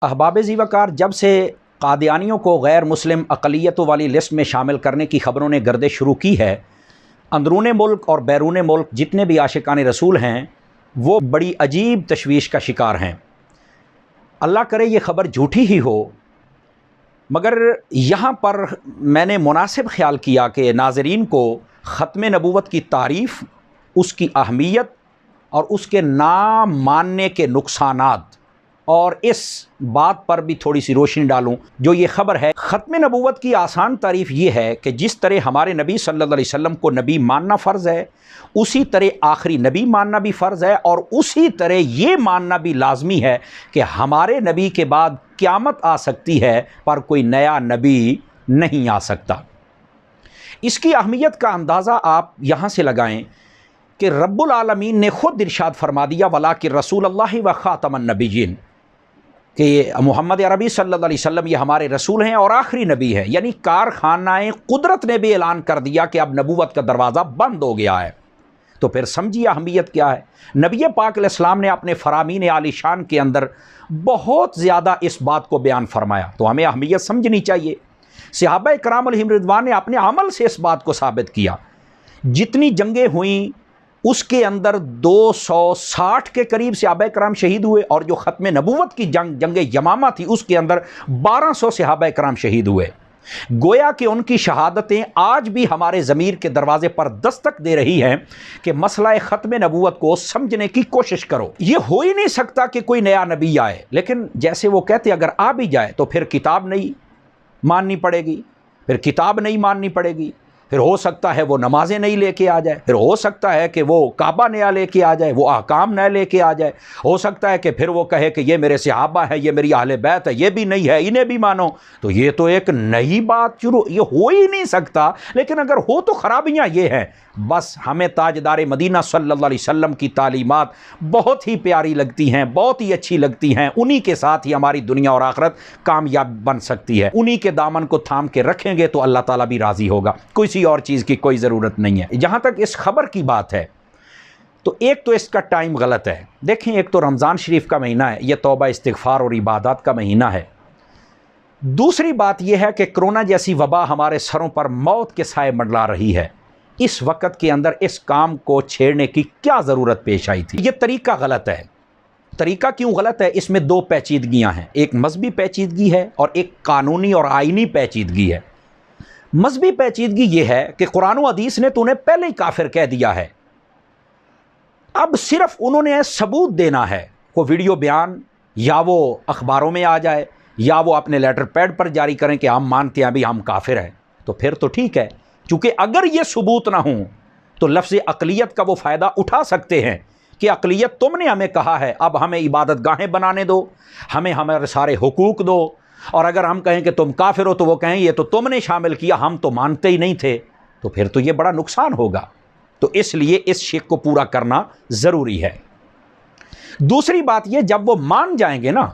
احباب ذیوقار، جب سے قادیانیوں کو غیر مسلم اقلیتوں والی لسٹ میں شامل کرنے کی خبروں نے گردش شروع کی ہے، اندرون ملک اور بیرون ملک جتنے بھی عاشقان رسول ہیں وہ بڑی عجیب تشویش کا شکار ہیں۔ اللہ کرے یہ خبر جھوٹی ہی ہو، مگر یہاں پر میں نے مناسب خیال کیا کہ ناظرین کو ختم نبوت کی تعریف، اس کی اہمیت اور اس کے نہ ماننے کے نقصانات اور اس بات پر بھی تھوڑی سی روشنی ڈالوں جو یہ خبر ہے۔ ختم نبوت کی آسان تعریف یہ ہے کہ جس طرح ہمارے نبی صلی اللہ علیہ وسلم کو نبی ماننا فرض ہے، اسی طرح آخری نبی ماننا بھی فرض ہے، اور اسی طرح یہ ماننا بھی لازمی ہے کہ ہمارے نبی کے بعد قیامت آ سکتی ہے پر کوئی نیا نبی نہیں آ سکتا۔ اس کی اہمیت کا اندازہ آپ یہاں سے لگائیں کہ رب العالمین نے خود ارشاد فرما دیا وَلَٰكِن رسول اللہ و خاتم النبیین، کہ محمد عربی صلی اللہ علیہ وسلم یہ ہمارے رسول ہیں اور آخری نبی ہے، یعنی کارخانہ قدرت نے بھی اعلان کر دیا کہ اب نبوت کا دروازہ بند ہو گیا ہے۔ تو پھر سمجھیے اہمیت کیا ہے۔ نبی پاک علیہ السلام نے اپنے فرامین عالی شان کے اندر بہت زیادہ اس بات کو بیان فرمایا، تو ہمیں اہمیت سمجھنی چاہیے۔ صحابہ کرام علیہم رضوان نے اپنے عمل سے اس بات کو ثابت کیا۔ جتنی جنگیں ہوئیں اس کے اندر 260 کے قریب صحابہ کرام شہید ہوئے، اور جو ختم نبوت کی جنگ یمامہ تھی اس کے اندر 1200 صحابہ کرام شہید ہوئے۔ گویا کہ ان کی شہادتیں آج بھی ہمارے ضمیر کے دروازے پر دستک دے رہی ہیں کہ مسئلہ ختم نبوت کو سمجھنے کی کوشش کرو۔ یہ ہو ہی نہیں سکتا کہ کوئی نیا نبی آئے، لیکن جیسے وہ کہتے اگر آ بھی جائے تو پھر کتاب نہیں ماننی پڑے گی، پھر کتاب نہیں ماننی پڑے گی، پھر ہو سکتا ہے وہ نمازیں نہیں لے کے آ جائے، پھر ہو سکتا ہے کہ وہ کعبہ نیا لے کے آ جائے، وہ احکام نیا لے کے آ جائے، ہو سکتا ہے کہ پھر وہ کہے کہ یہ میرے صحابہ ہیں، یہ میری اہل بیت ہے، یہ بھی نہیں ہے، انہیں بھی مانو۔ تو یہ تو ایک نئی بات شروع، یہ ہو ہی نہیں سکتا۔ لیکن اگر ہو تو خرابیاں یہ ہیں، بس ہمیں تاجدار مدینہ صلی اللہ علیہ وسلم کی تعلیمات بہت ہی پیاری لگتی ہیں، بہت ہی اچھی لگتی ہیں، انہی کے ساتھ ہی ہماری دنیا اور آخرت کامیاب بن سکتی ہے۔ انہی کے دامن کو تھام کے رکھیں گے تو اللہ تعالیٰ بھی راضی ہوگا، کسی اور چیز کی کوئی ضرورت نہیں ہے۔ جہاں تک اس خبر کی بات ہے تو ایک تو اس کا ٹائم غلط ہے۔ دیکھیں، ایک تو رمضان شریف کا مہینہ ہے، یہ توبہ استغفار اور عبادات کا مہینہ ہے۔ دوسری بات یہ ہے کہ کرونا جیسی وبا ہمارے سروں پر موت کے سائے منڈلا رہی ہے۔ اس وقت کے اندر اس کام کو چھیڑنے کی کیا ضرورت پیش آئی تھی؟ یہ طریقہ غلط ہے۔ طریقہ کیوں غلط ہے؟ اس میں دو پیچیدگیاں ہیں، ایک مذہبی پیچیدگی ہے اور ایک قانونی اور آئینی پیچیدگی ہے۔ مذہبی پیچیدگی یہ ہے کہ قرآن و حدیث نے تو انہیں پہلے ہی کافر کہہ دیا ہے، اب صرف انہوں نے ثبوت دینا ہے، کوئی ویڈیو بیان یا وہ اخباروں میں آ جائے یا وہ اپنے لیٹر پیڈ پر جاری کریں کہ ہم مانتے ہیں ابھی ہم کافر ہیں، تو پھر تو ٹھیک ہے۔ چونکہ اگر یہ ثبوت نہ ہوں تو لفظ اقلیت کا وہ فائدہ اٹھا سکتے ہیں کہ اقلیت تم نے ہمیں کہا ہے، اب ہمیں عبادت گاہیں بنانے دو، ہمیں ہمارے سارے حقوق دو، اور اگر ہم کہیں کہ تم کافر ہو تو وہ کہیں یہ تو تم نے شامل کیا، ہم تو مانتے ہی نہیں تھے، تو پھر تو یہ بڑا نقصان ہوگا۔ تو اس لیے اس شک کو پورا کرنا ضروری ہے۔ دوسری بات یہ، جب وہ مان جائیں گے نا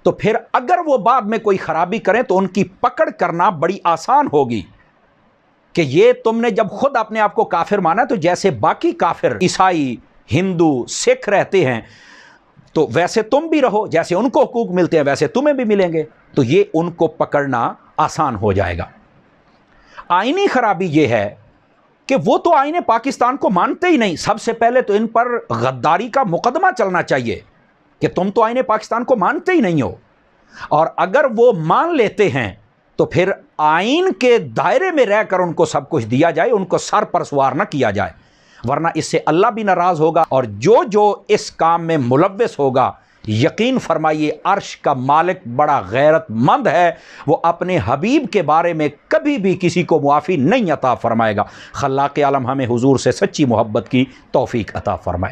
تو پھر اگر وہ بعد میں کوئی خرابی کریں تو ان کی پکڑ کرنا بڑی آسان ہوگی کہ یہ تم نے جب خود اپنے آپ کو کافر مانا تو جیسے باقی کافر عیسائی، ہندو، سکھ رہتے ہیں تو ویسے تم بھی رہو، جیسے ان کو حقوق ملتے ہیں ویسے تمہیں بھی ملیں گے، تو یہ ان کو پکڑنا آسان ہو جائے گا۔ آئینی خرابی یہ ہے کہ وہ تو آئین پاکستان کو مانتے ہی نہیں، سب سے پہلے تو ان پر غداری کا مقدمہ چلنا چاہیے کہ تم تو آئین پاکستان کو مانتے ہی نہیں ہو، اور اگر وہ مان لیتے ہیں تو پھر آئین کے دائرے میں رہ کر ان کو سب کچھ دیا جائے، ان کو سر پر سوار نہ کیا جائے، ورنہ اس سے اللہ بھی ناراض ہوگا، اور جو اس کام میں ملوث ہوگا یقین فرمائیے عرش کا مالک بڑا غیرت مند ہے، وہ اپنے حبیب کے بارے میں کبھی بھی کسی کو معافی نہیں عطا فرمائے گا۔ خلاق عالم ہمیں حضور سے سچی محبت کی توفیق عطا فرمائے۔